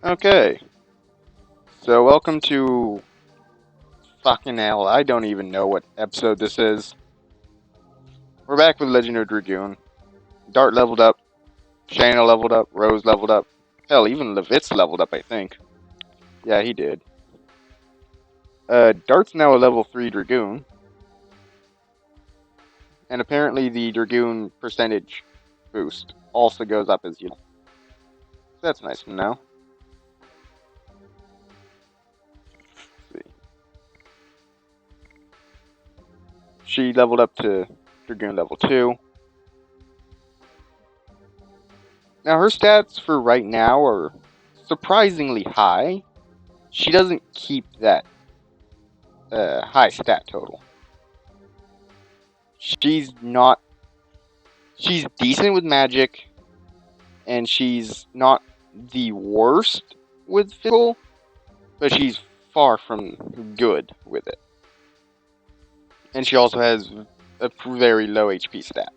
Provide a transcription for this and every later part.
Okay, so welcome to fucking hell. I don't even know what episode this is. We're back with Legend of Dragoon. Dart leveled up, Shayna leveled up, Rose leveled up. Hell, even Levitz leveled up, I think. Yeah, he did. Dart's now a level 3 Dragoon, and apparently the Dragoon percentage boost also goes up as you. That's nice to know. Let's see. She leveled up to Dragoon level 2. Now, her stats for right now are surprisingly high. She doesn't keep that high stat total. She's not. She's decent with magic, and she's not the worst with physical, but she's far from good with it. And she also has a very low HP stat.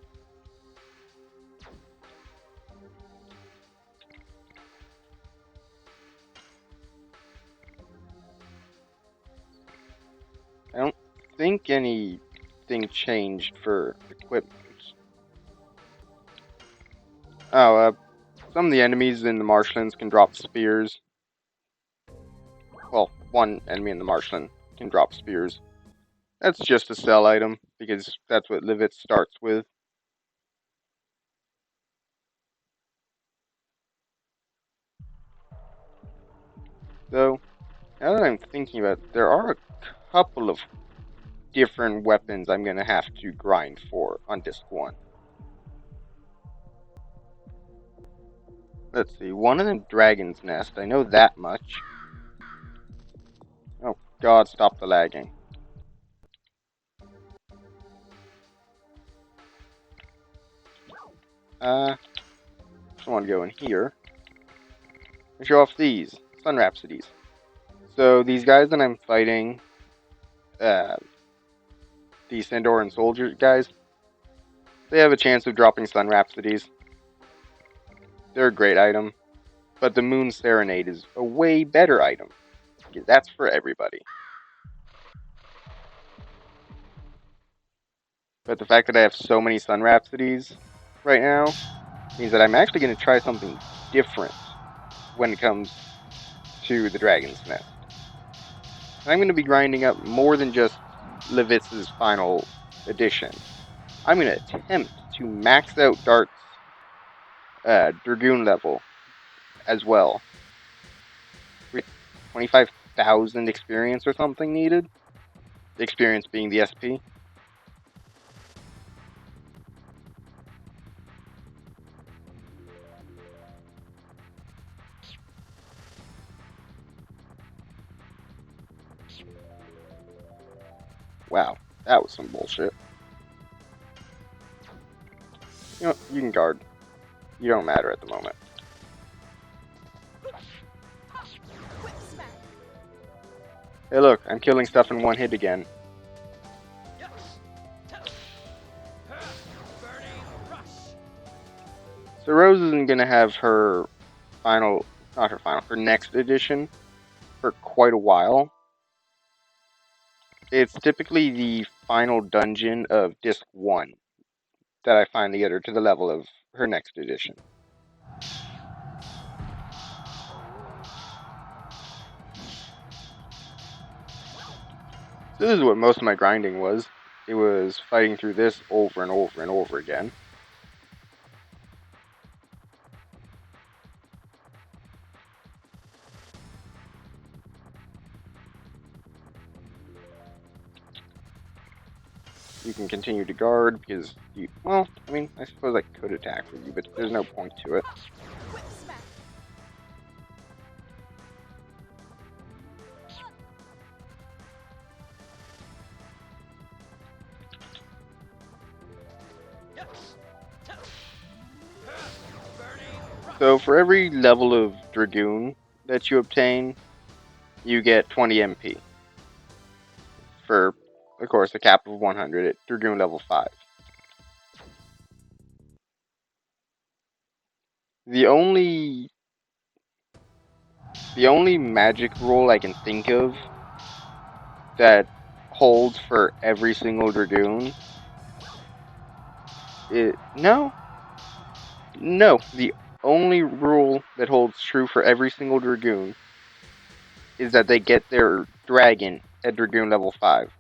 I don't think anything changed for equipment. Oh, some of the enemies in the marshlands can drop spears. Well, one enemy in the marshland can drop spears. That's just a sell item, because that's what Livitz starts with. So, now that I'm thinking about it, there are a couple of different weapons I'm going to have to grind for on Disc 1. Let's see, one of them Dragon's Nest, I know that much. Oh god, stop the lagging. Just want to go in here and show off these Sun Rhapsodies. So these guys that I'm fighting, these Sandoran soldier guys, they have a chance of dropping Sun Rhapsodies. They're a great item, but the Moon Serenade is a way better item, because that's for everybody. But the fact that I have so many Sun Rhapsodies right now means that I'm actually going to try something different when it comes to the Dragon's Nest. And I'm going to be grinding up more than just Levitz's final edition. I'm going to attempt to max out Dart's Dragoon level as well. 25,000 experience or something needed. The experience being the SP. Wow, that was some bullshit. You know, you can guard. You don't matter at the moment. Hey look, I'm killing stuff in one hit again. So Rose isn't going to have her her next edition for quite a while. It's typically the final dungeon of Disc 1 that I finally get her to the level of her next edition. So this is what most of my grinding was. It was fighting through this over and over and over again. You can continue to guard because well, I mean, I suppose I could attack with you, but there's no point to it. So for every level of Dragoon that you obtain, you get 20 MP. For, of course, a cap of 100 at Dragoon level 5. The only The only magic rule I can think of that holds for every single Dragoon no. The only rule that holds true for every single Dragoon is that they get their dragon at Dragoon level 5.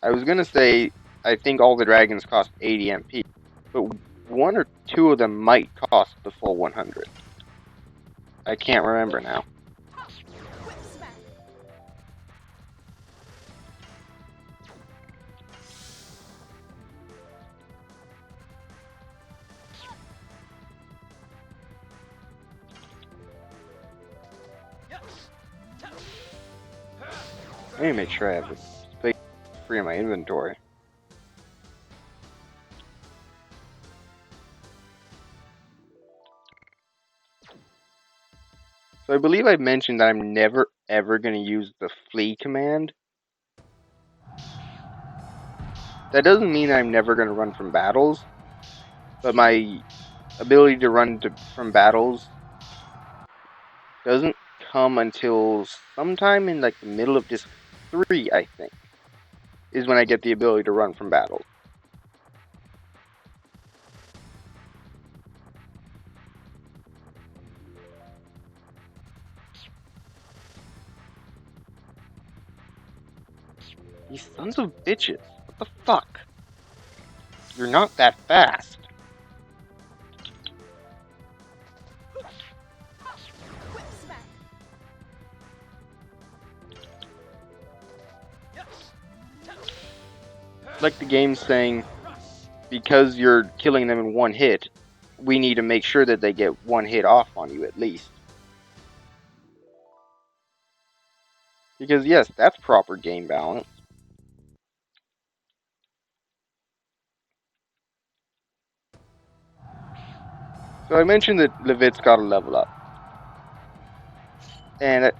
I was gonna say, I think all the dragons cost 80 MP, but one or two of them might cost the full 100. I can't remember now. Let me make sure I have space free in my inventory. So I believe I mentioned that I'm never ever going to use the flee command. That doesn't mean I'm never going to run from battles, but my ability to run from battles doesn't come until sometime in like the middle of Disc 3, I think, is when I get the ability to run from battles. You sons of bitches. What the fuck? You're not that fast. Like the game's saying, because you're killing them in one hit, we need to make sure that they get one hit off on you at least. Because yes, that's proper game balance. So I mentioned that Levit's got to level up. And it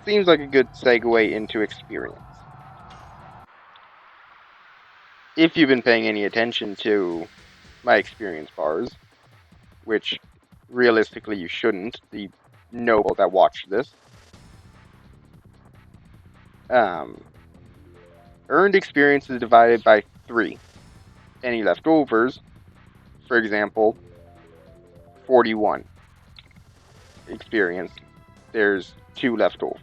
seems like a good segue into experience. If you've been paying any attention to my experience bars, which realistically you shouldn't, the noble that watched this, earned experience is divided by 3. Any leftovers, for example, 41 experience, there's 2 left over.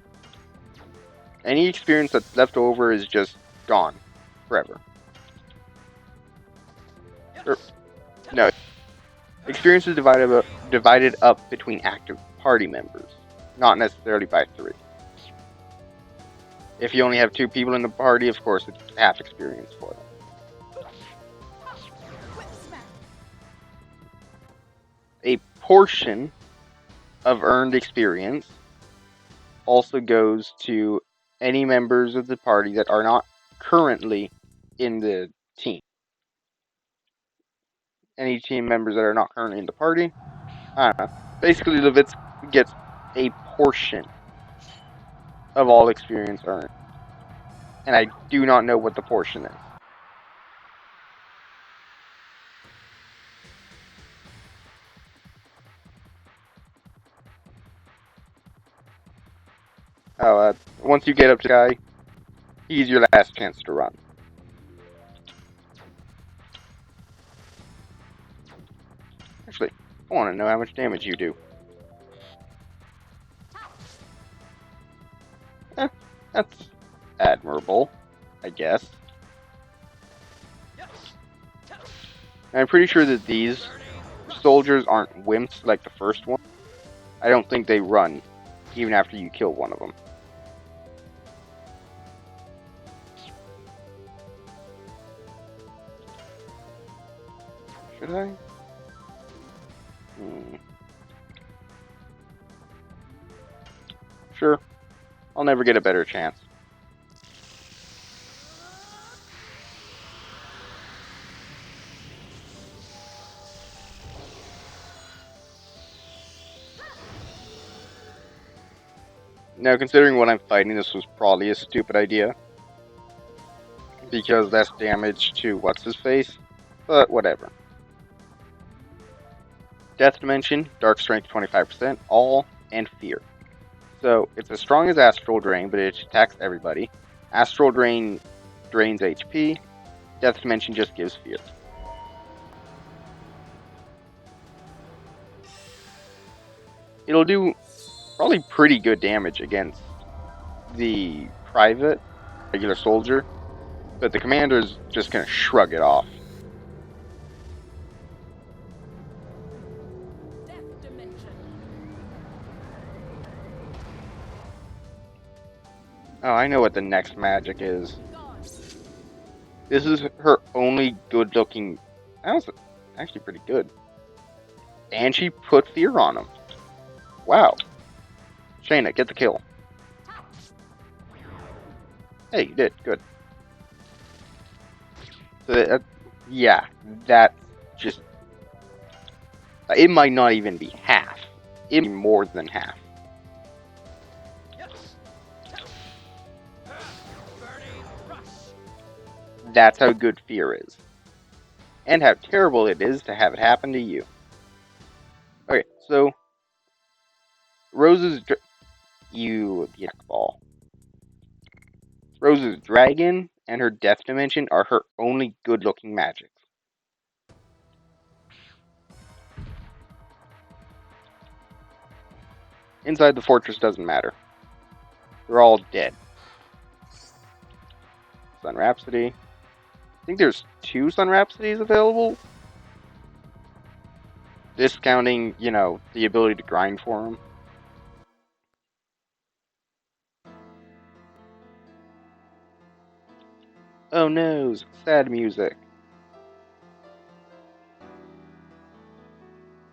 Any experience that's left over is just gone forever. No, experience is divided up between active party members, not necessarily by 3. If you only have 2 people in the party, of course it's half experience for them. A portion of earned experience also goes to any members of the party that are not currently in the team. Any team members that are not currently in the party, I don't know. Basically, Levitz gets a portion of all experience earned. And I do not know what the portion is. Once you get up to the guy, he's your last chance to run. Actually, I want to know how much damage you do. That's admirable, I guess. And I'm pretty sure that these soldiers aren't wimps like the first one. I don't think they run, even after you kill one of them. Should I? Sure. I'll never get a better chance. Now, considering what I'm fighting, this was probably a stupid idea. Because that's damage to what's-his-face. But whatever. Death Dimension, Dark Strength 25%, All, and Fear. So it's as strong as Astral Drain, but it attacks everybody. Astral Drain drains HP. Death Dimension just gives Fear. It'll do probably pretty good damage against the private, regular soldier, but the commander's just gonna shrug it off. Oh, I know what the next magic is. This is her only good-looking. That was actually pretty good. And she put Fear on him. Wow. Shayna, get the kill. Hey, you did. Good. So, yeah, that's just... It might not even be half. It might be more than half. That's how good Fear is. And how terrible it is to have it happen to you. Okay, so... Rose's... You... The ball. Rose's dragon and her death dimension are her only good-looking magics. Inside the fortress doesn't matter. They're all dead. Sun Rhapsody. I think there's 2 Sun Rhapsodies available. Discounting, you know, the ability to grind for them. Oh no, sad music.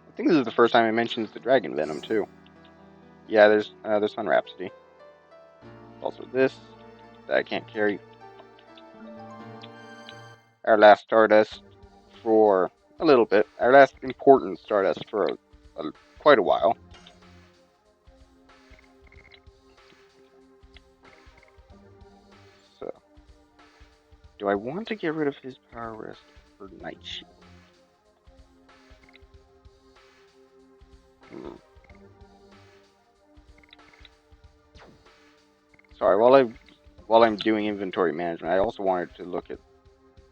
I think this is the first time it mentions the Dragon Venom, too. Yeah, there's Sun Rhapsody. Also this, that I can't carry. Our last Stardust for a little bit. Our last important Stardust for quite a while. So, do I want to get rid of his Power Rest for Night Shield? Sorry, while I'm doing inventory management, I also wanted to look at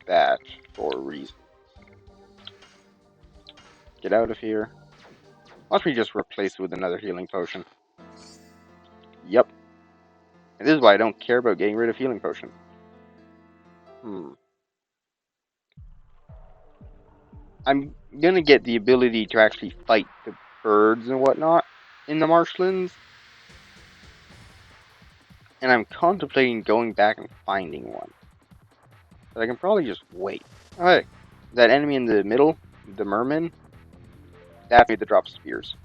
that for a reason. Get out of here. Watch me just replace it with another healing potion. Yep. And this is why I don't care about getting rid of healing potions. I'm gonna get the ability to actually fight the birds and whatnot in the marshlands. And I'm contemplating going back and finding one. But I can probably just wait. Alright. That enemy in the middle, the merman, that's me that drops spears.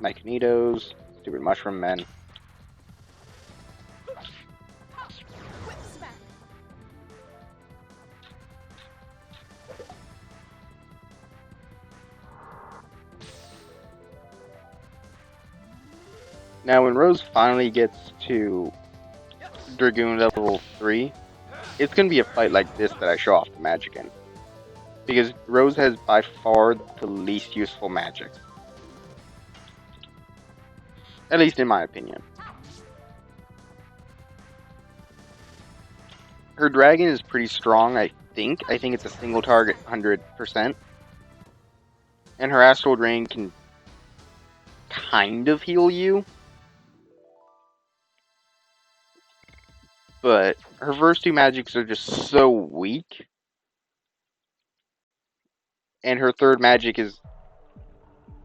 Magnetos, stupid mushroom men. Now, when Rose finally gets to Dragoon level 3, it's going to be a fight like this that I show off the magic in. Because Rose has by far the least useful magics. At least in my opinion. Her dragon is pretty strong, I think. I think it's a single target 100%. And her Astral Drain can kind of heal you. But her first 2 magics are just so weak. And her third magic is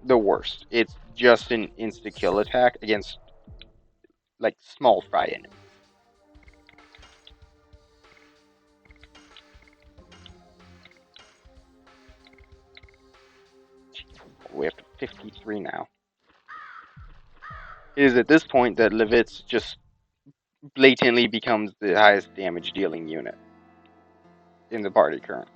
the worst. It's just an insta-kill attack against, like, small fry enemies. We have to 53 now. It is at this point that Levitz just blatantly becomes the highest damage dealing unit in the party currently.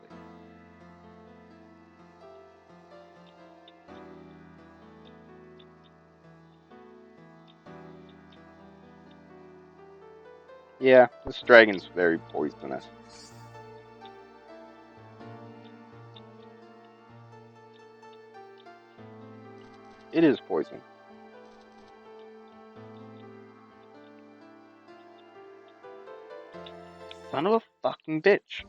Yeah, this dragon's very poisonous. It is poison. Son of a fucking bitch.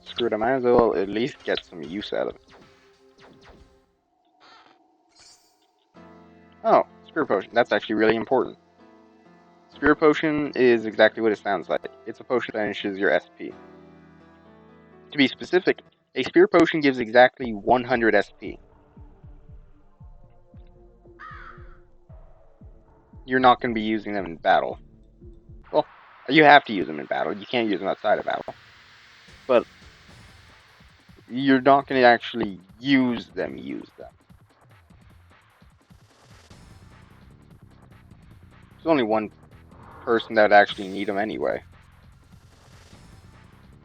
Screw it, I might as well at least get some use out of it. Oh, Spirit Potion. That's actually really important. Spirit Potion is exactly what it sounds like. It's a potion that finishes your SP. To be specific, a Spirit Potion gives exactly 100 SP. You're not going to be using them in battle. Well, you have to use them in battle. You can't use them outside of battle. But you're not going to actually use them. There's only one person that would actually need them anyway.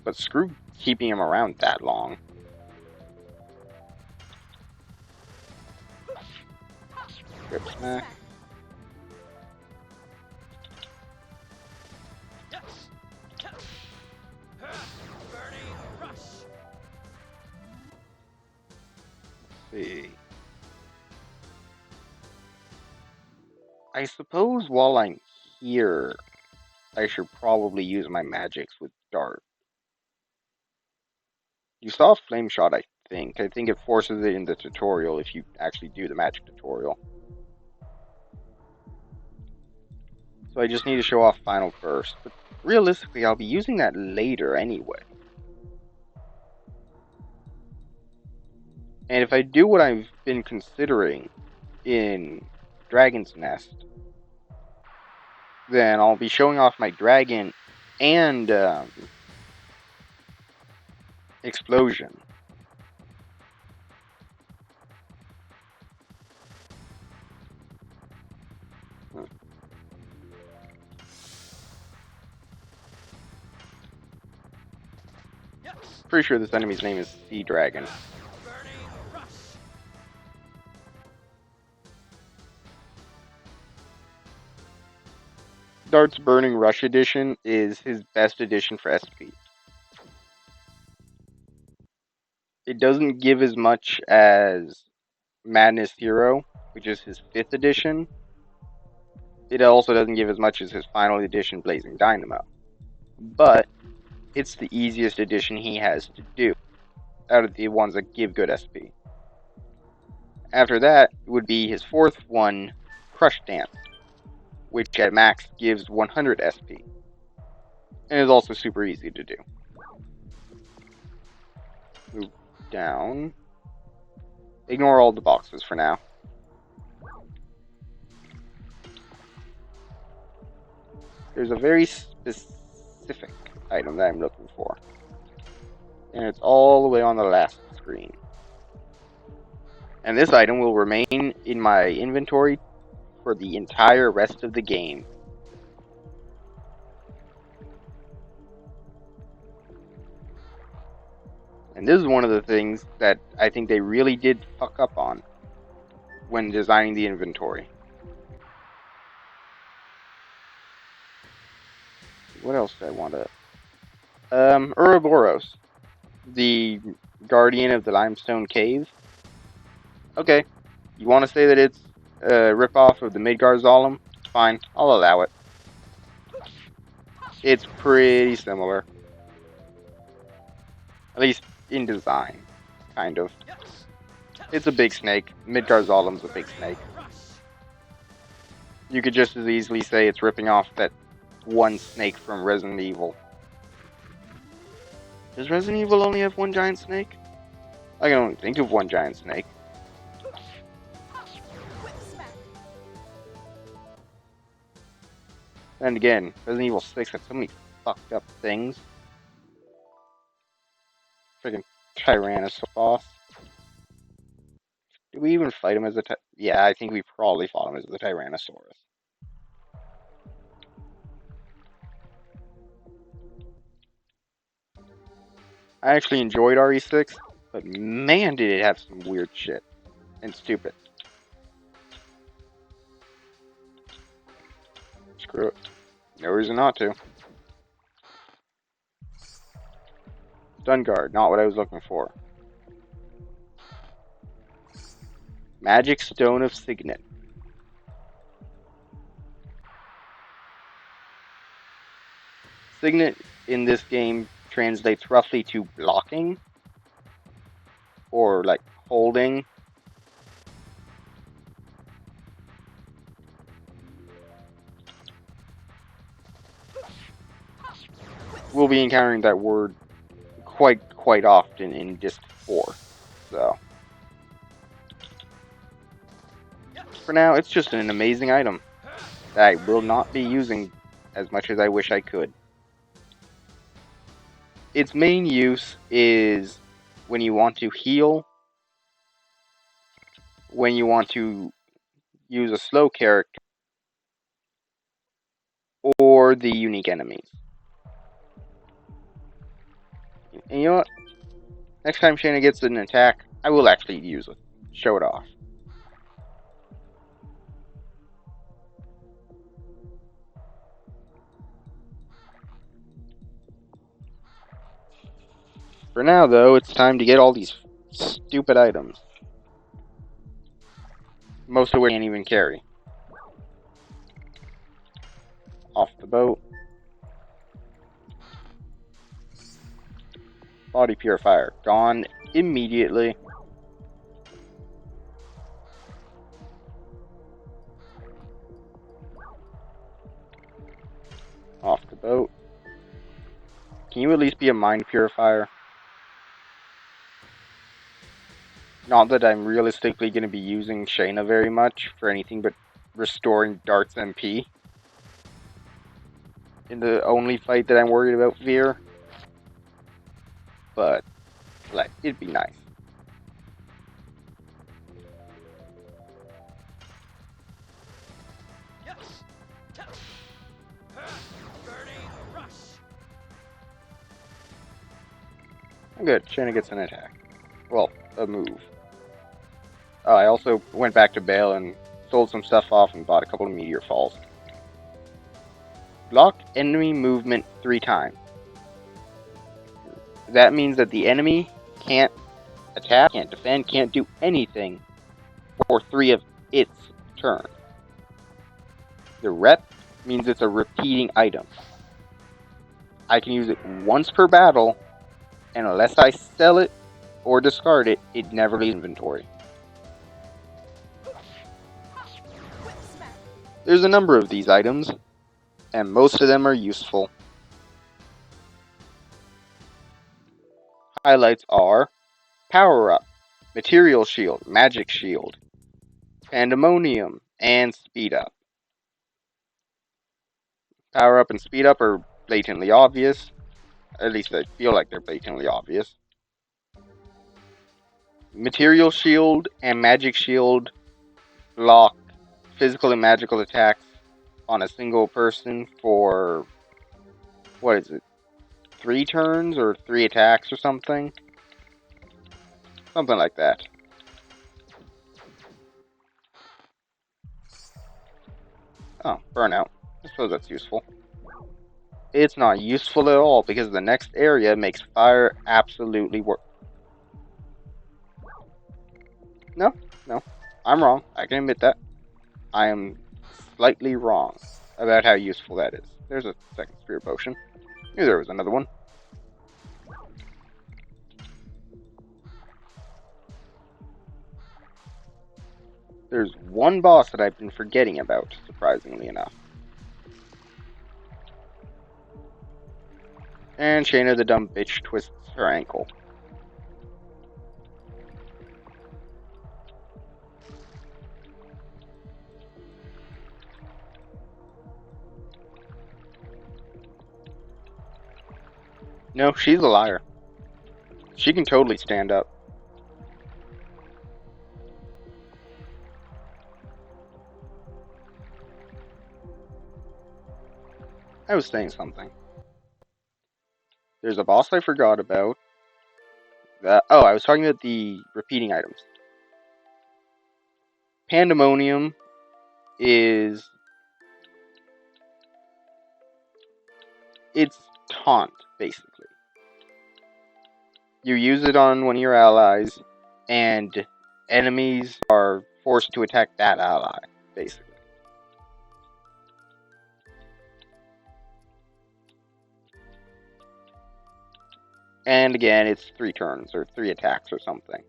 But screw keeping him around that long. Grip smack. Let's see. I suppose while I'm here, I should probably use my magics with Dart. You saw Flame Shot, I think. I think it forces it in the tutorial if you actually do the magic tutorial. So I just need to show off Final Burst. But realistically, I'll be using that later anyway. And if I do what I've been considering in Dragon's Nest, then I'll be showing off my dragon and explosion. Pretty sure this enemy's name is Sea Dragon. Dart's Burning Rush edition is his best edition for SP. It doesn't give as much as Madness Hero, which is his 5th edition. It also doesn't give as much as his final edition, Blazing Dynamo. But it's the easiest edition he has to do out of the ones that give good SP. After that would be his 4th one, Crush Dance, which at max gives 100 SP. And is also super easy to do. Move down. Ignore all the boxes for now. There's a very specific item that I'm looking for. And it's all the way on the last screen. And this item will remain in my inventory for the entire rest of the game. And this is one of the things that I think they really did fuck up on when designing the inventory. What else did I want to... Ouroboros, the guardian of the limestone cave. Okay, you want to say that it's a ripoff of the Midgar Zolom? Fine, I'll allow it. It's pretty similar. At least in design, kind of. It's a big snake. Midgar Zolom's a big snake. You could just as easily say it's ripping off that one snake from Resident Evil. Does Resident Evil only have one giant snake? I can only think of one giant snake. And again, Resident Evil 6 had so many fucked up things. Freaking Tyrannosaurus boss. Did we even fight him as a yeah, I think we probably fought him as the Tyrannosaurus. I actually enjoyed RE6, but man did it have some weird shit. And stupid. Screw it. No reason not to. Stun Guard, not what I was looking for. Magic Stone of Signet. Signet in this game translates roughly to blocking or like holding. We'll be encountering that word quite often in Disc 4. So for now, it's just an amazing item that I will not be using as much as I wish I could. Its main use is when you want to heal, when you want to use a slow character, or the unique enemies. And you know what? Next time Shayna gets an attack, I will actually use it. Show it off. For now, though, it's time to get all these stupid items. Most of which I can't even carry. Off the boat. Body Purifier. Gone immediately. Off the boat. Can you at least be a Mind Purifier? Not that I'm realistically going to be using Shayna very much for anything but restoring Dart's MP. In the only fight that I'm worried about Veer. But, like, it'd be nice. Good, Shayna gets an attack. Well, a move. I also went back to Bale and sold some stuff off and bought a couple of Meteor Falls. Block enemy movement 3 times. That means that the enemy can't attack, can't defend, can't do anything for 3 of its turns. The rep means it's a repeating item. I can use it once per battle, and unless I sell it or discard it, it never leaves inventory. There's a number of these items, and most of them are useful. Highlights are Power Up, Material Shield, Magic Shield, Pandemonium, and Speed Up. Power Up and Speed Up are blatantly obvious. At least I feel like they're blatantly obvious. Material Shield and Magic Shield block physical and magical attacks on a single person for, what is it, 3 turns or 3 attacks or something? Something like that. Oh, Burnout. I suppose that's useful. It's not useful at all because the next area makes fire absolutely work. No, I'm wrong. I can admit that. I am slightly wrong about how useful that is. There's a second Spirit Potion. Knew there was another one. There's one boss that I've been forgetting about, surprisingly enough. And Shayna the dumb bitch twists her ankle. No, she's a liar. She can totally stand up. I was saying something. There's a boss I forgot about. I was talking about the repeating items. Pandemonium is... it's taunt, basically. You use it on one of your allies, and enemies are forced to attack that ally, basically. And again, it's 3 turns, or 3 attacks or something.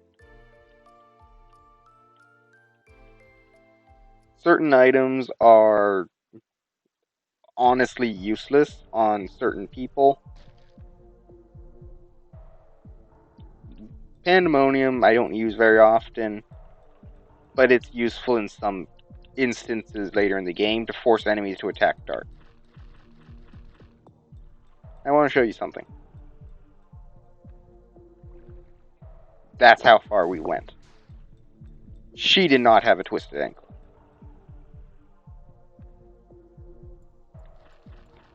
Certain items are honestly useless on certain people. Pandemonium I don't use very often, but it's useful in some instances later in the game to force enemies to attack dark. I want to show you something. That's how far we went. She did not have a twisted ankle.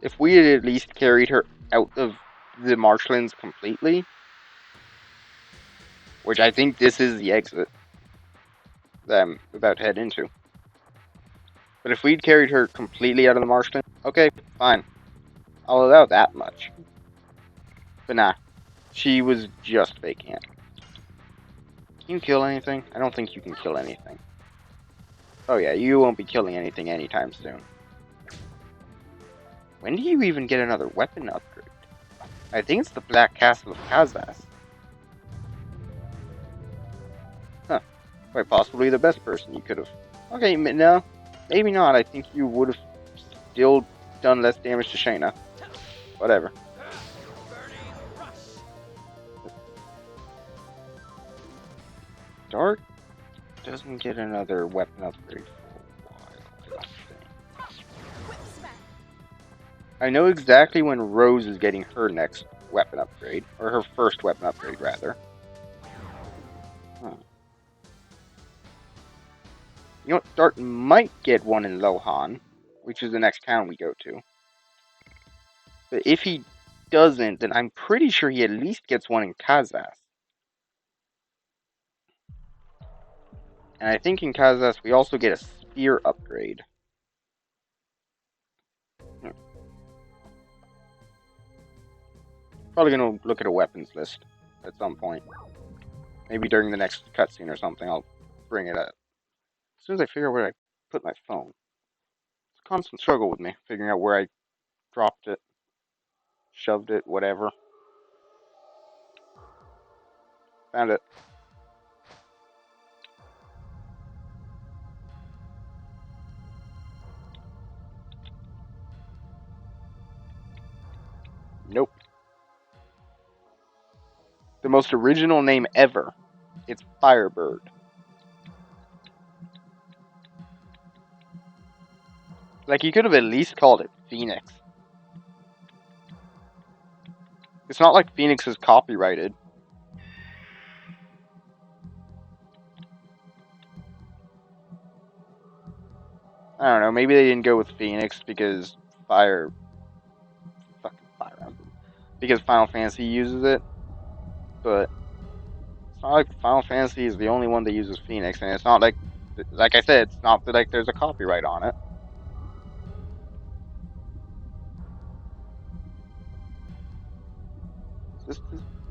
If we had at least carried her out of the marshlands completely, which I think this is the exit that I'm about to head into. But if we'd carried her completely out of the marshland, okay, fine. I'll allow that much. But nah, she was just faking it. Can you kill anything? I don't think you can kill anything. Oh yeah, you won't be killing anything anytime soon. When do you even get another weapon upgrade? I think it's the Black Castle of Kazas. Huh. Quite possibly the best person you could have. Okay, no. Maybe not. I think you would have still done less damage to Shayna. Whatever. Dark doesn't get another weapon upgrade for a while, I think. I know exactly when Rose is getting her next weapon upgrade, or her first weapon upgrade, rather. Huh. You know what? Dart might get one in Lohan, which is the next town we go to. But if he doesn't, then I'm pretty sure he at least gets one in Kazas. And I think in Kazas we also get a spear upgrade. Probably gonna look at a weapons list at some point. Maybe during the next cutscene or something, I'll bring it up. As soon as I figure out where I put my phone. It's a constant struggle with me, figuring out where I dropped it, shoved it, whatever. Found it. Nope. The most original name ever. It's Firebird. Like, you could have at least called it Phoenix. It's not like Phoenix is copyrighted. I don't know, maybe they didn't go with Phoenix because Fire Emblem. Because Final Fantasy uses it. But it's not like Final Fantasy is the only one that uses Phoenix, and it's not like I said, it's not like there's a copyright on it.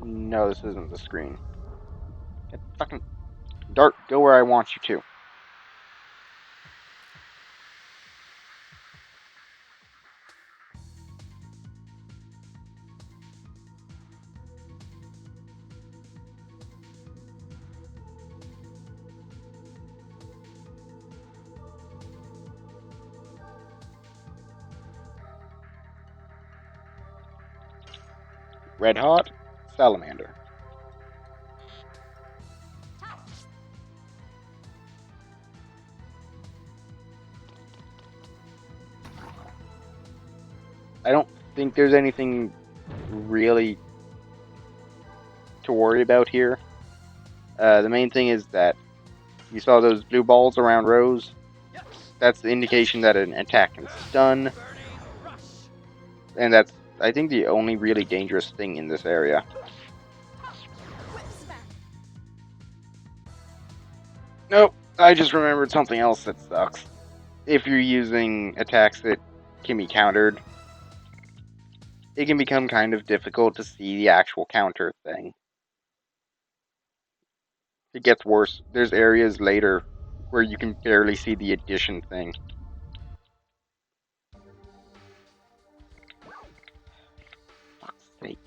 No, this isn't the screen. Get fucking Dart, go where I want you to. Red Hot Salamander. I don't think there's anything really to worry about here. The main thing is that you saw those blue balls around Rose. That's the indication that an attack can stun. And that's, I think, the only really dangerous thing in this area. Nope, I just remembered something else that sucks. If you're using attacks that can be countered, it can become kind of difficult to see the actual counter thing. It gets worse. There's areas later where you can barely see the addition thing. Fuck's sake.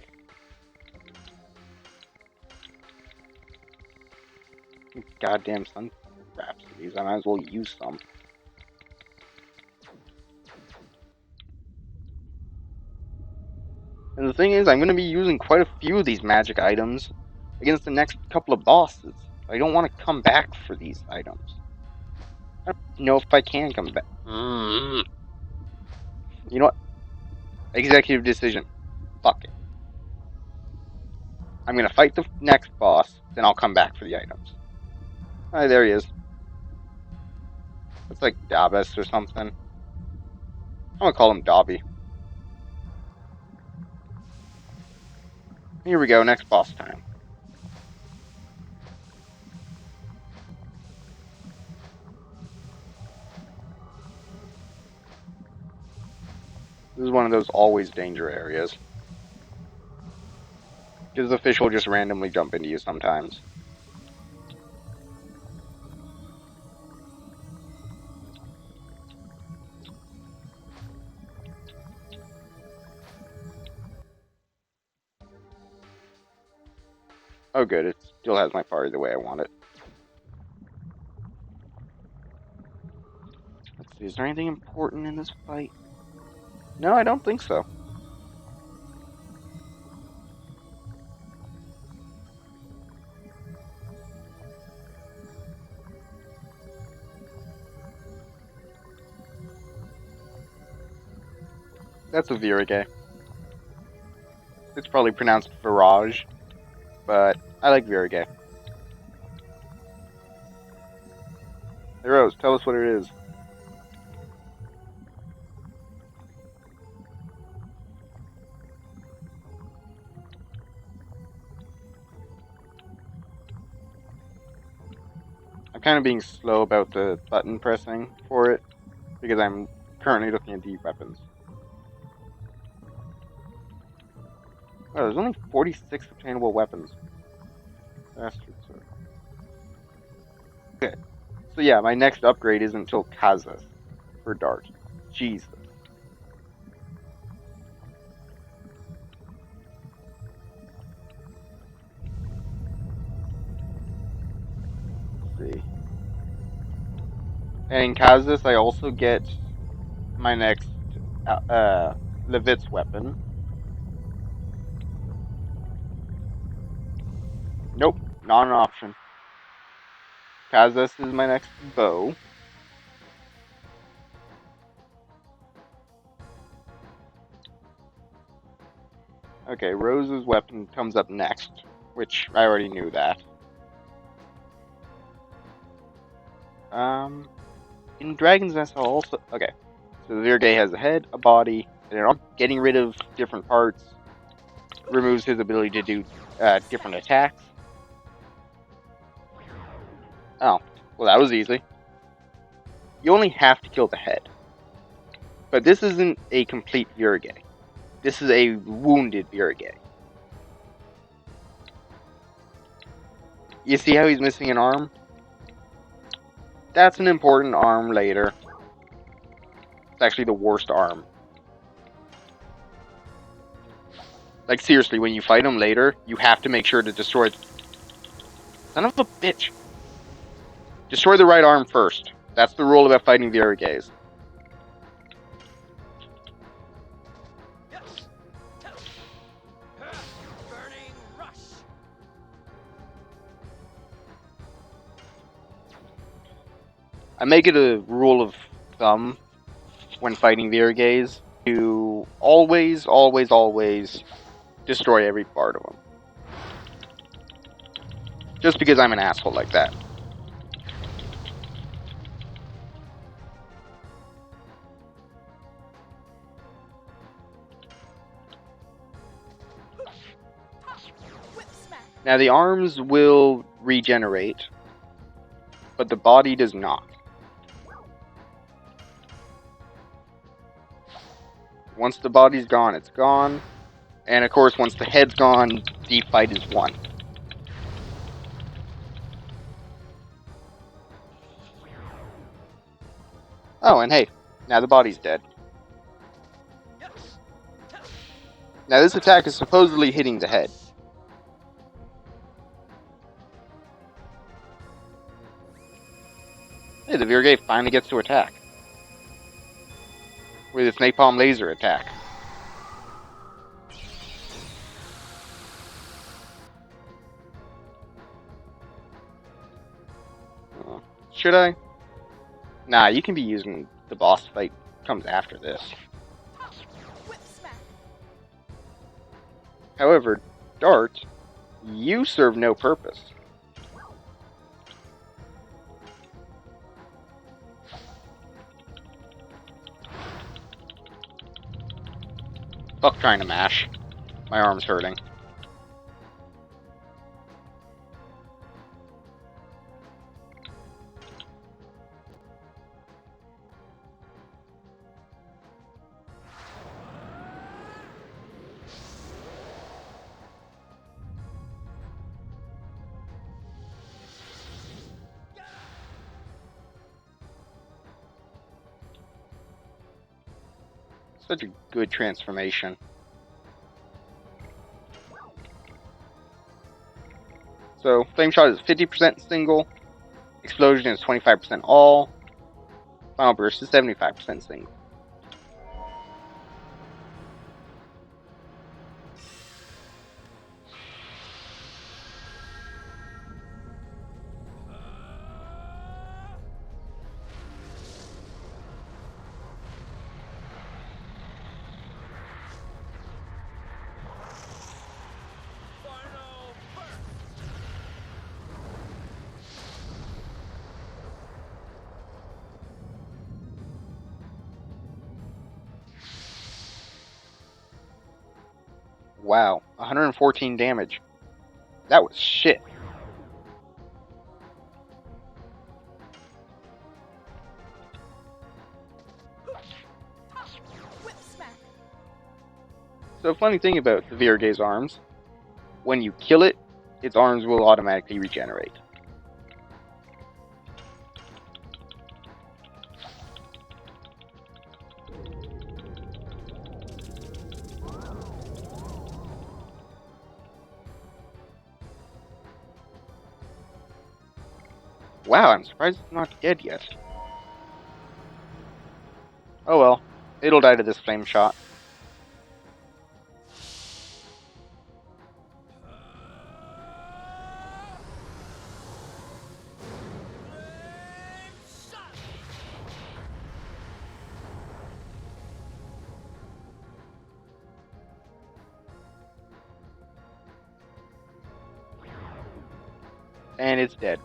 Goddamn sun rhapsodies. I might as well use some. And the thing is, I'm going to be using quite a few of these magic items against the next couple of bosses. I don't want to come back for these items. I don't know if I can come back. You know what? Executive decision. Fuck it. I'm going to fight the next boss, then I'll come back for the items. Ah, there he is. It's like Dabas or something. I'm going to call him Dobby. Here we go, next boss time. This is one of those always danger areas. Because the fish will just randomly jump into you sometimes. Oh good, it still has my party the way I want it. Let's see, is there anything important in this fight? No, I don't think so. That's a Virage. It's probably pronounced Virage, but I like Virage. Hey Rose, tell us what it is. I'm kind of being slow about the button pressing for it, because I'm currently looking at the weapons. Oh, there's only 46 obtainable weapons. Bastards. Okay. So yeah, my next upgrade isn't until Kazas for Dart. Jesus. Let's see. And in Kazas, I also get my next Levitz weapon. Nope, not an option. Kazas is my next bow. Okay, Rose's weapon comes up next, which I already knew that. In Dragon's Nest, I'll also... Okay, so the Virage has a head, a body, and getting rid of different parts removes his ability to do different attacks. Oh, well that was easy. You only have to kill the head. But this isn't a complete Virage. This is a wounded Virage. You see how he's missing an arm? That's an important arm later. It's actually the worst arm. Like, seriously, when you fight him later, you have to make sure to destroy... Son of a bitch! Destroy the right arm first. That's the rule about fighting Virages. I make it a rule of thumb when fighting Virages to always, always, always destroy every part of them. Just because I'm an asshole like that. Now the arms will regenerate, but the body does not. Once the body's gone, it's gone. And of course, once the head's gone, the fight is won. Oh, and hey, now the body's dead. Now this attack is supposedly hitting the head. Hey, the Virgate finally gets to attack. With its napalm laser attack. Should I? Nah, you can be using the boss fight comes after this. However, Dart, you serve no purpose. Fuck trying to mash. My arm's hurting. Such a good transformation. So, Flame Shot is 50% single, Explosion is 25% all, Final Burst is 75% single. Wow, 114 damage. That was shit. So, funny thing about the Virgate's arms, when you kill it, its arms will automatically regenerate. Wow, I'm surprised it's not dead yet. Oh well, it'll die to this flame shot. And it's dead.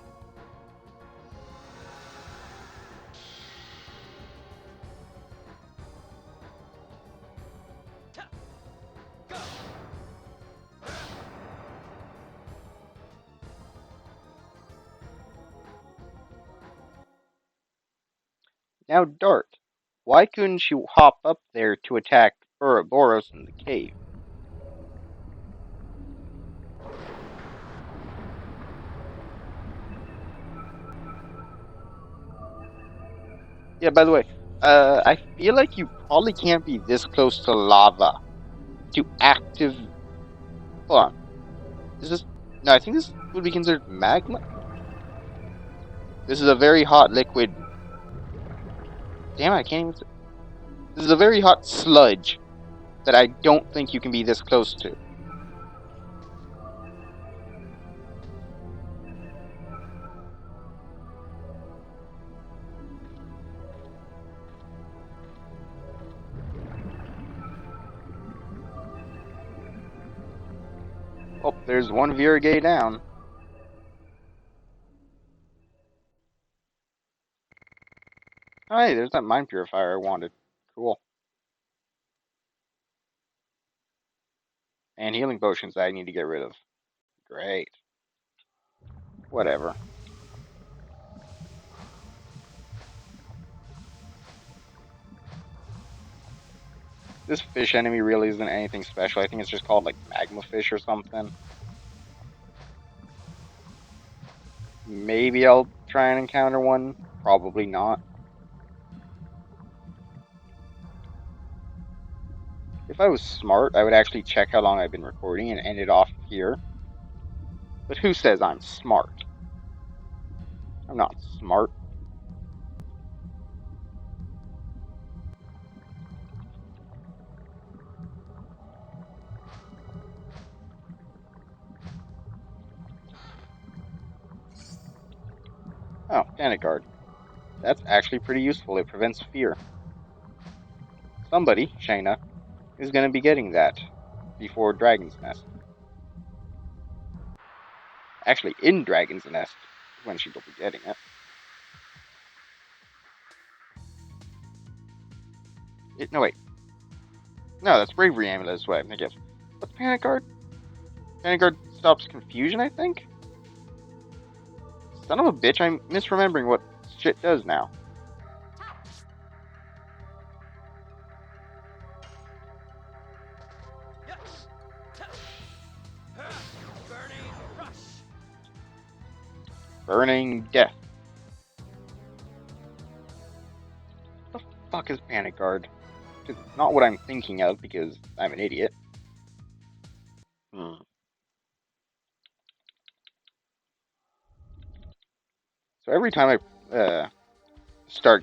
Now, Dart, why couldn't you hop up there to attack Ouroboros in the cave? Yeah, by the way, I feel like you probably can't be this close to lava to active. Hold on. Is this. No, I think this would be considered magma? This is a very hot liquid. Damn, I can't even. This is a very hot sludge that I don't think you can be this close to. Oh, there's one Virgay down. Oh, hey, there's that mind purifier I wanted. Cool. And healing potions I need to get rid of. Great. Whatever. This fish enemy really isn't anything special. I think it's just called like magma fish or something. Maybe I'll try and encounter one. Probably not. If I was smart, I would actually check how long I've been recording and end it off here. But who says I'm smart? I'm not smart. Oh, Panic Guard. That's actually pretty useful. It prevents fear. Somebody, Shayna, is going to be getting that before Dragon's Nest. Actually, in Dragon's Nest is when she will be getting it. No, wait. No, that's Bravery Amulet is what I'm thinking of. What's Panic Guard? Panic Guard stops confusion, I think? Son of a bitch, I'm misremembering what shit does now. Burning Death. What the fuck is Panic Guard? It's not what I'm thinking of because I'm an idiot. So every time I start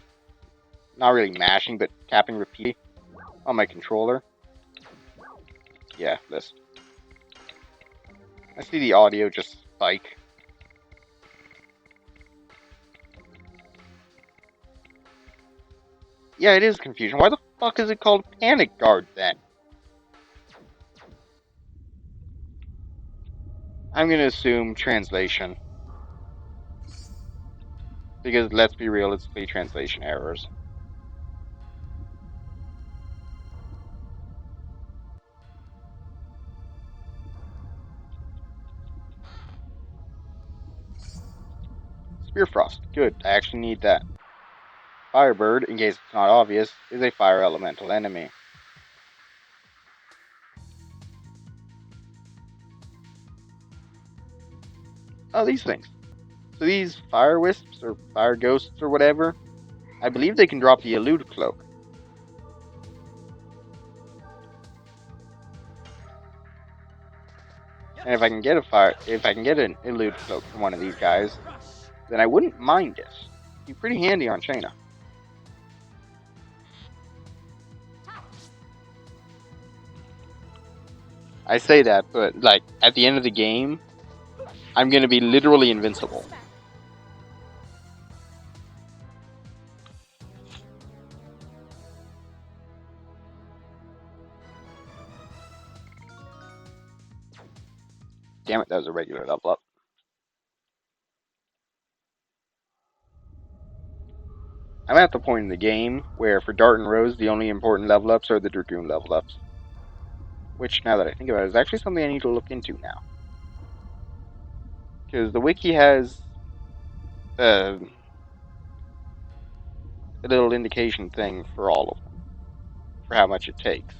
not really mashing but tapping repeat on my controller, yeah, this. I see the audio just spike. Yeah, it is confusion. Why the fuck is it called Panic Guard then? I'm gonna assume translation. Because let's be real, it's the translation errors. Spear Frost. Good, I actually need that. Firebird, in case it's not obvious, is a fire elemental enemy. Oh, these things. So these fire wisps, or fire ghosts, or whatever, I believe they can drop the elude cloak. And if I can get an elude cloak from one of these guys, then I wouldn't mind it. It'd be pretty handy on Shayna. I say that, but like at the end of the game, I'm gonna be literally invincible. Damn it, that was a regular level up. I'm at the point in the game where for Dart and Rose, the only important level ups are the Dragoon level ups. Which, now that I think about it, is actually something I need to look into now. Because the wiki has a little indication thing for all of them, for how much it takes.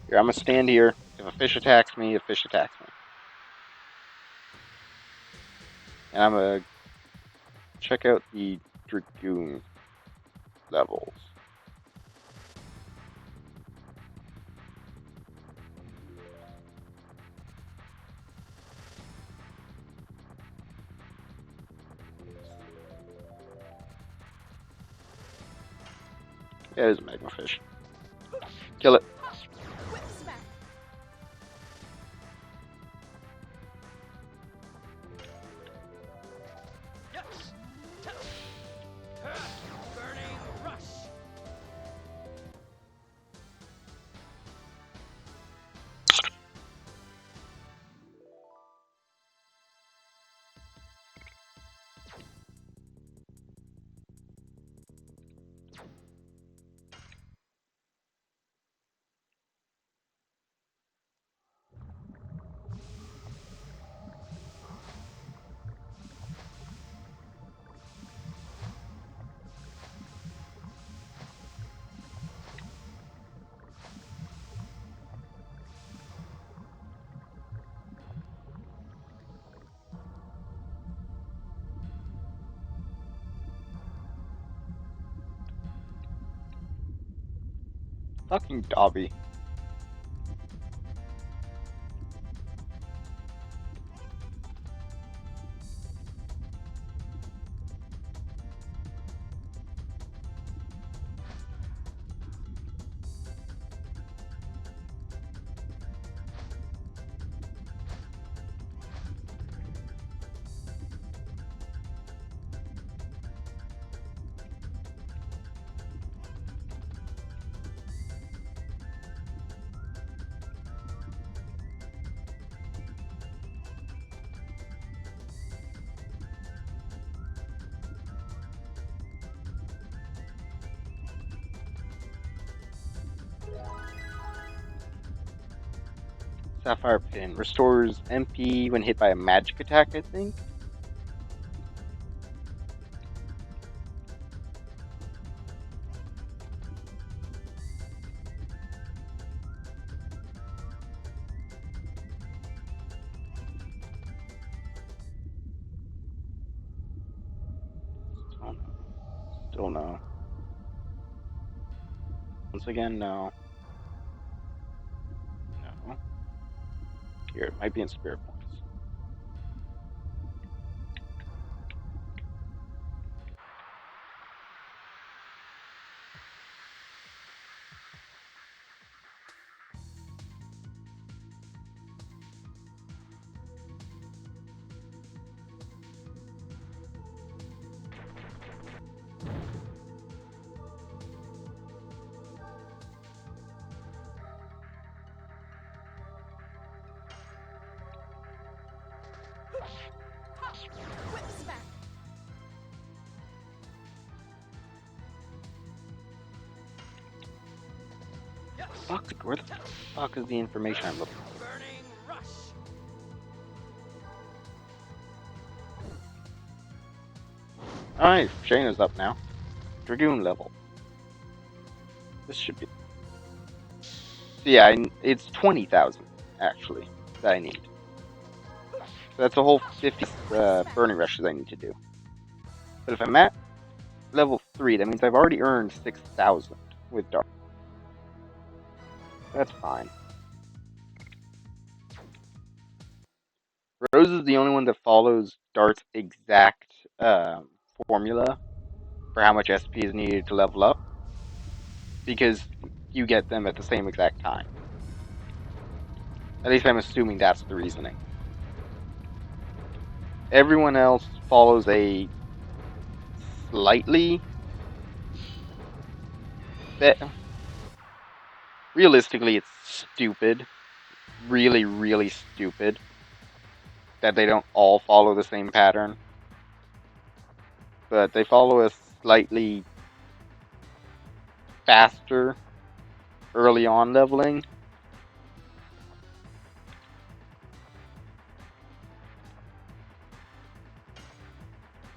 Here, I'm gonna stand here. If a fish attacks me, a fish attacks me. And I'm gonna check out the Dragoon levels. Yeah, it is a magma fish. Kill it. Fucking Dobby. Sapphire Pin restores MP when hit by a magic attack, I think. Still no. Once again, no. No. Here, it might be in spirit points. Fuck, where the fuck is the information I'm looking for? Alright, Shayna's up now. Dragoon level. This should be. So yeah, it's 20,000 actually that I need. So that's a whole 50 burning rushes I need to do. But if I'm at level 3, that means I've already earned 6,000 with Dark. That's fine. Rose is the only one that follows Dart's exact formula for how much SP is needed to level up, because you get them at the same exact time. At least I'm assuming that's the reasoning. Everyone else follows a slightly realistically, it's stupid. Really, really stupid that they don't all follow the same pattern. But they follow a slightly faster early on leveling.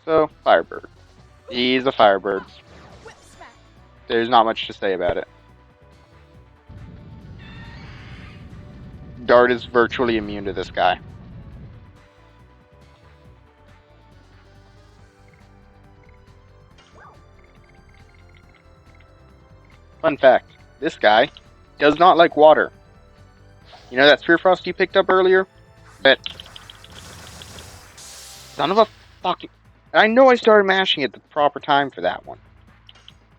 So, Firebird. He's a Firebird. There's not much to say about it. Dart is virtually immune to this guy. Fun fact, this guy does not like water. You know that Spear Frost you picked up earlier? That son of a fucking... I know I started mashing at the proper time for that one.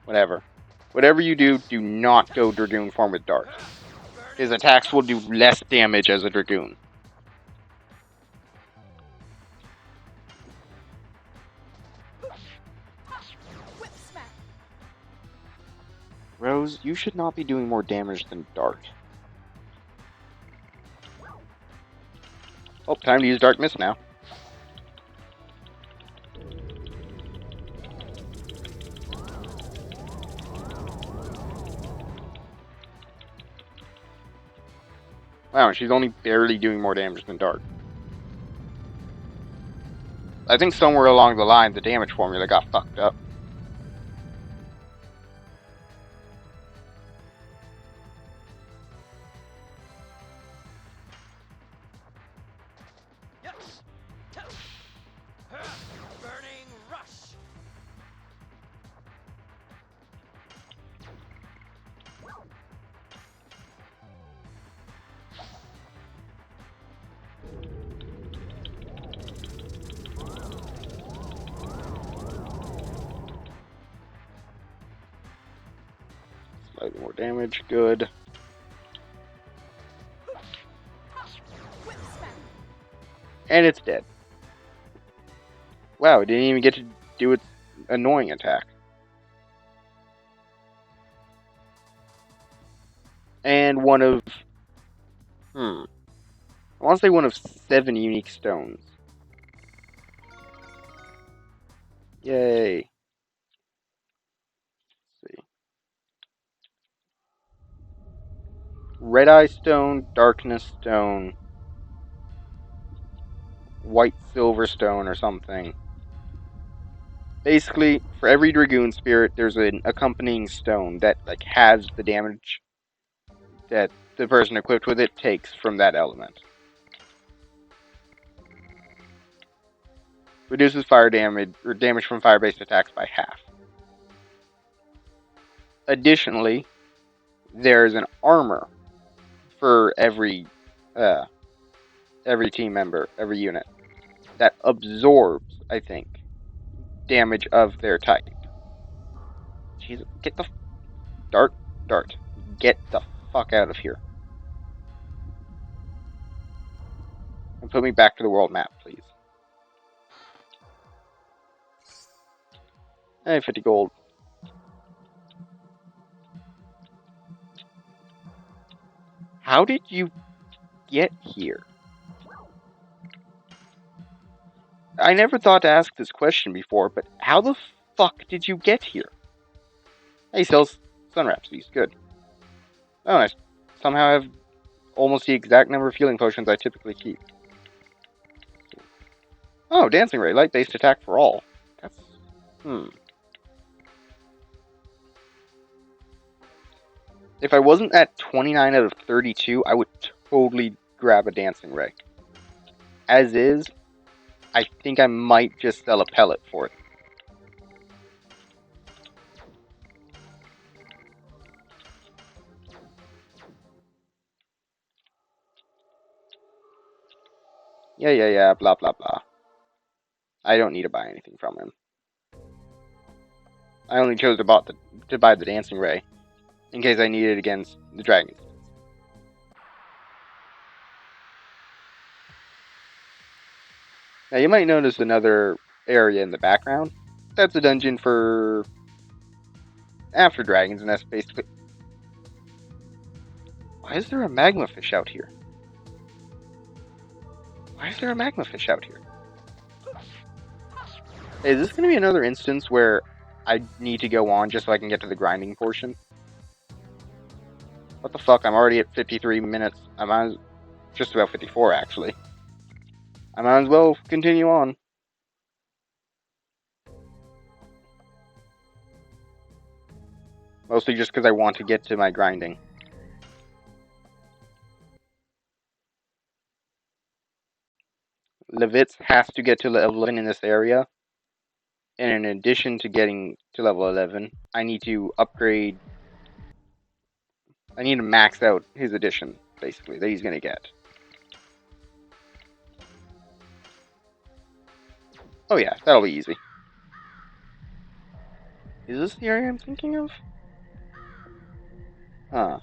Whatever. Whatever you do, do not go Dragoon form with Dart. His attacks will do less damage as a Dragoon. Rose, you should not be doing more damage than Dart. Oh, time to use Dark Mist now. Wow, she's only barely doing more damage than Dart. I think somewhere along the line, the damage formula got fucked up. do more damage. Good. And it's dead. Wow, it didn't even get to do its annoying attack. And one of... I want to say one of 7 unique stones. Yay. Let's see. Red Eye Stone, Darkness Stone, White Silver Stone or something. Basically, for every Dragoon spirit, there's an accompanying stone that has the damage that the person equipped with it takes from that element. Reduces fire damage or damage from fire-based attacks by half. Additionally, there's an armor for every team member, every unit that absorbs, I think, damage of their type. Jesus, get the dart, get the fuck out of here, and put me back to the world map, please. Hey, 50 gold. How did you get here? I never thought to ask this question before, but how the fuck did you get here? He sells sun rhapsodies. Good. Oh, I somehow have almost the exact number of healing potions I typically keep. Oh, Dancing Ray, light-based attack for all. That's... If I wasn't at 29 out of 32, I would totally grab a Dancing Ray. As is, I think I might just sell a pellet for it. Yeah, blah, blah, blah. I don't need to buy anything from him. I only chose to buy the Dancing Ray in case I need it against the dragons. Now you might notice another area in the background. That's a dungeon for after dragons, and that's basically... Why is there a magma fish out here? Hey, is this going to be another instance where I need to go on just so I can get to the grinding portion? What the fuck, I'm already at 53 minutes. I'm just about 54, actually. I might as well continue on. Mostly just because I want to get to my grinding. Levitz has to get to level 11 in this area. And in addition to getting to level 11, I need to upgrade... I need to max out his addition, basically, that he's going to get. Oh yeah, that'll be easy. Is this the area I'm thinking of? Huh.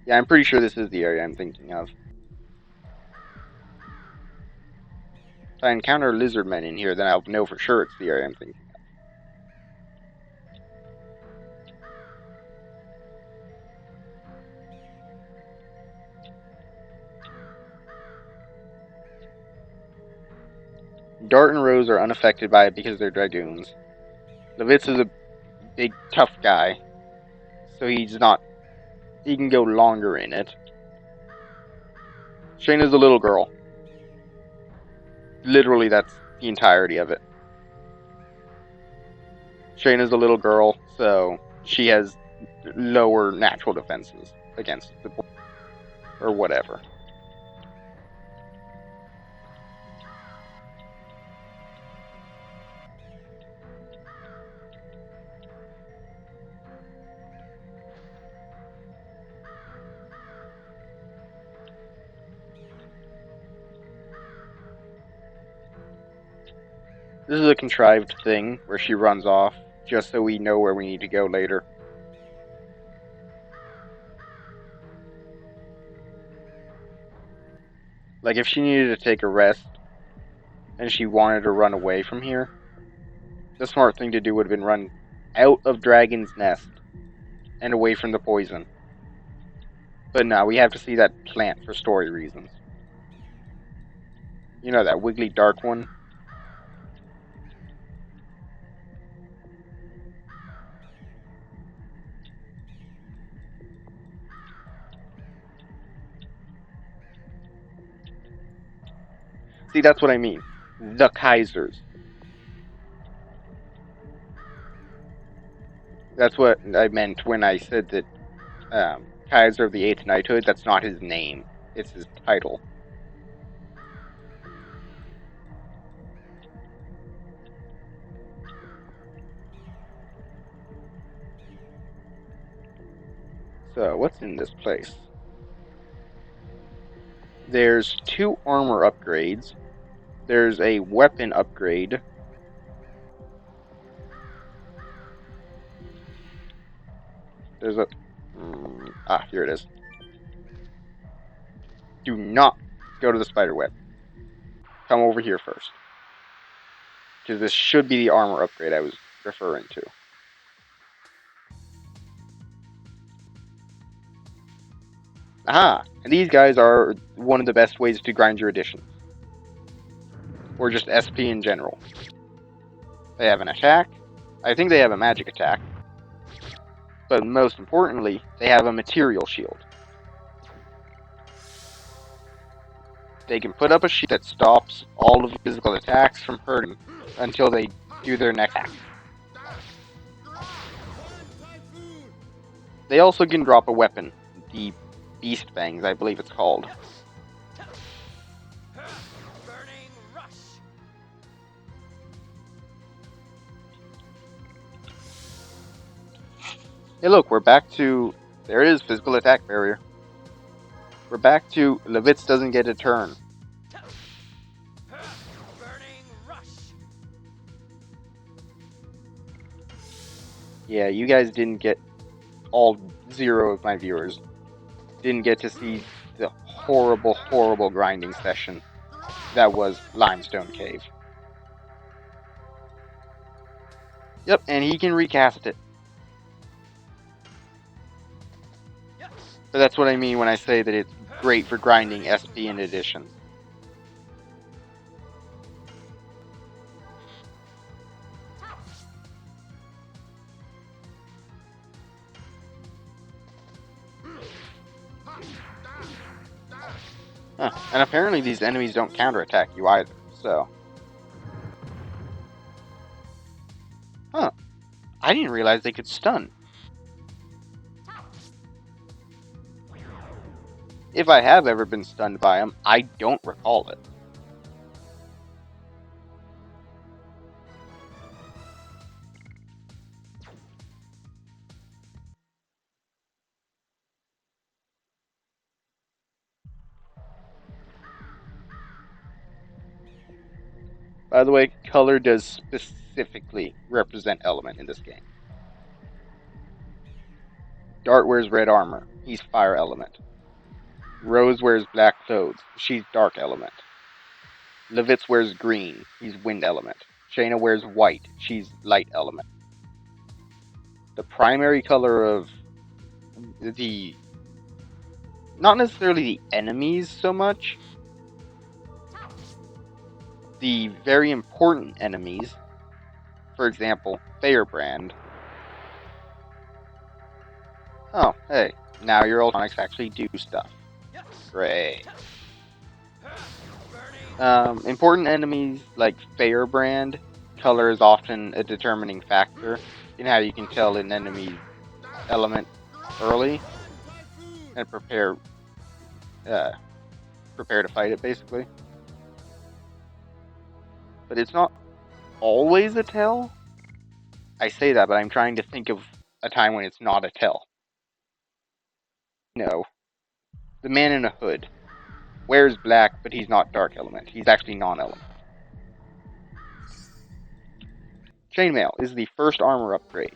Yeah, I'm pretty sure this is the area I'm thinking of. If I encounter lizardmen in here, then I'll know for sure it's the area I'm thinking of. Dart and Rose are unaffected by it because they're Dragoons. Levitz is a big, tough guy, so he's not... He can go longer in it. Shayna's a little girl. Literally, that's the entirety of it. Shayna's a little girl, so she has lower natural defenses against the... or whatever. This is a contrived thing where she runs off just so we know where we need to go later. Like, if she needed to take a rest and she wanted to run away from here, the smart thing to do would have been run out of Dragon's Nest and away from the poison. But no, we have to see that plant for story reasons. You know, that wiggly dark one? See, that's what I mean. The Kaisers. That's what I meant when I said that Kaiser of the Eighth Knighthood, that's not his name. It's his title. So, what's in this place? There's 2 armor upgrades. There's a weapon upgrade. There's a... here it is. Do not go to the spider web. Come over here first. Because this should be the armor upgrade I was referring to. Aha! And these guys are one of the best ways to grind your additions. Or just SP in general. They have an attack. I think they have a magic attack. But most importantly, they have a material shield. They can put up a shield that stops all of the physical attacks from hurting until they do their next attack. They also can drop a weapon, the Beast Bangs, I believe it's called. Hey look, we're back to... There it is, physical attack barrier. We're back to Levitz doesn't get a turn. Yeah, you guys didn't get... All 0 of my viewers didn't get to see the horrible, horrible grinding session that was Limestone Cave. Yep, and he can recast it. But that's what I mean when I say that it's great for grinding SP and additions. Huh. And apparently these enemies don't counterattack you either, so... Huh. I didn't realize they could stun. If I have ever been stunned by them, I don't recall it. By the way, color does specifically represent element in this game. Dart wears red armor. He's fire element. Rose wears black clothes. She's dark element. Levitz wears green. He's wind element. Shayna wears white. She's light element. The primary color of the... Not necessarily the enemies so much. The very important enemies. For example, Firebrand. Oh, hey. Now your ultronics actually do stuff. Great. Important enemies like Firebrand, color is often a determining factor in how you can tell an enemy element early and prepare to fight it, basically. But it's not always a tell. I say that, but I'm trying to think of a time when it's not a tell. No. The man in a hood wears black, but he's not dark element. He's actually non-element. Chainmail is the first armor upgrade.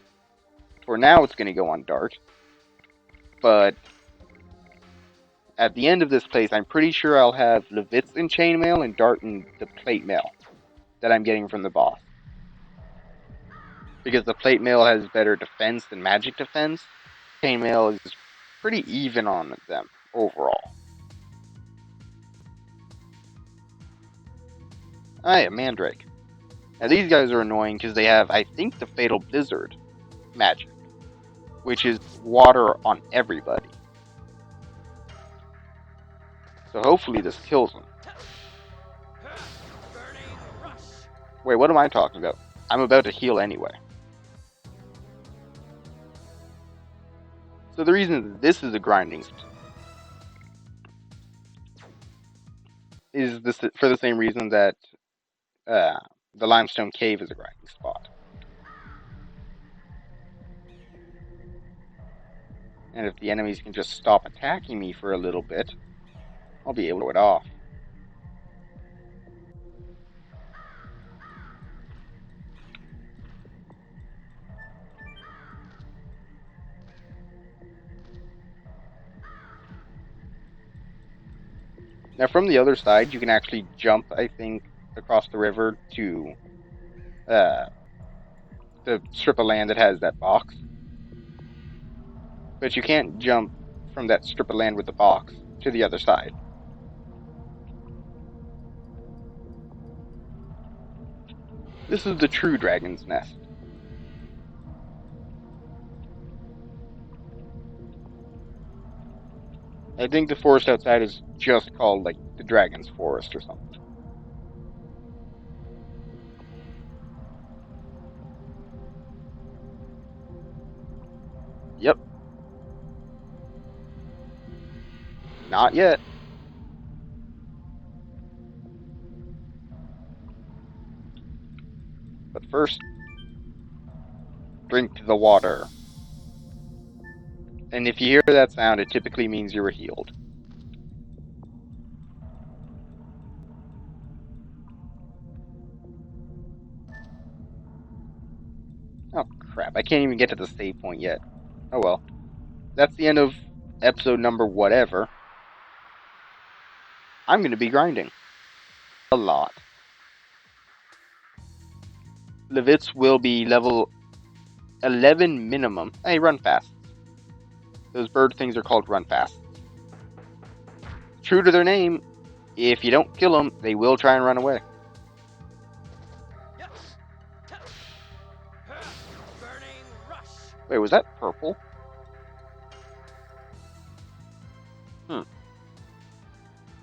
For now, it's going to go on Dart, but at the end of this place, I'm pretty sure I'll have Levitz in chainmail and Dart in the plate mail that I'm getting from the boss. Because the plate mail has better defense than magic defense, chainmail is pretty even on them overall. Yeah, Mandrake. Now these guys are annoying because they have, I think, the Fatal Blizzard magic, which is water on everybody. So hopefully this kills them. Wait, what am I talking about? I'm about to heal anyway. So the reason this is a grinding is this for the same reason that the limestone cave is a grinding spot. And if the enemies can just stop attacking me for a little bit, I'll be able to get off. Now from the other side, you can actually jump, I think, across the river to the strip of land that has that box. But you can't jump from that strip of land with the box to the other side. This is the true dragon's nest. I think the forest outside is just called, like, the Dragon's Forest or something. Yep. Not yet. But first, drink the water. And if you hear that sound, it typically means you were healed. Oh, crap. I can't even get to the save point yet. Oh well. That's the end of episode number whatever. I'm going to be grinding. A lot. Levitz will be level 11 minimum. Hey, run fast. Those bird things are called run fast. True to their name, if you don't kill them, they will try and run away. Wait, was that purple?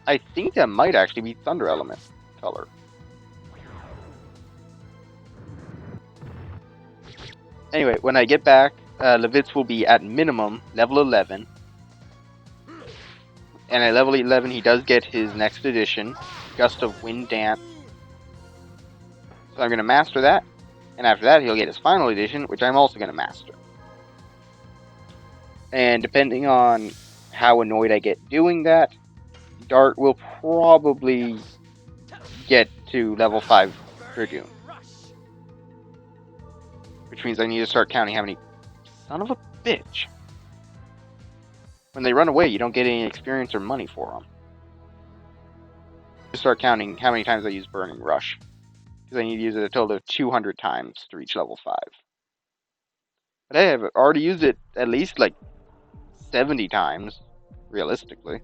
I think that might actually be Thunder Element color. Anyway, when I get back, Levitz will be at minimum level 11. And at level 11, he does get his next edition, Gust of Wind Dance. So I'm going to master that. And after that, he'll get his final edition, which I'm also going to master. And depending on how annoyed I get doing that, Dart will probably get to level 5 Dragoon. Which means I need to start counting how many... Son of a bitch! When they run away, you don't get any experience or money for them. I start counting how many times I use Burning Rush. Because I need to use it a total of 200 times to reach level 5. But hey, I've already used it at least like 70 times, realistically.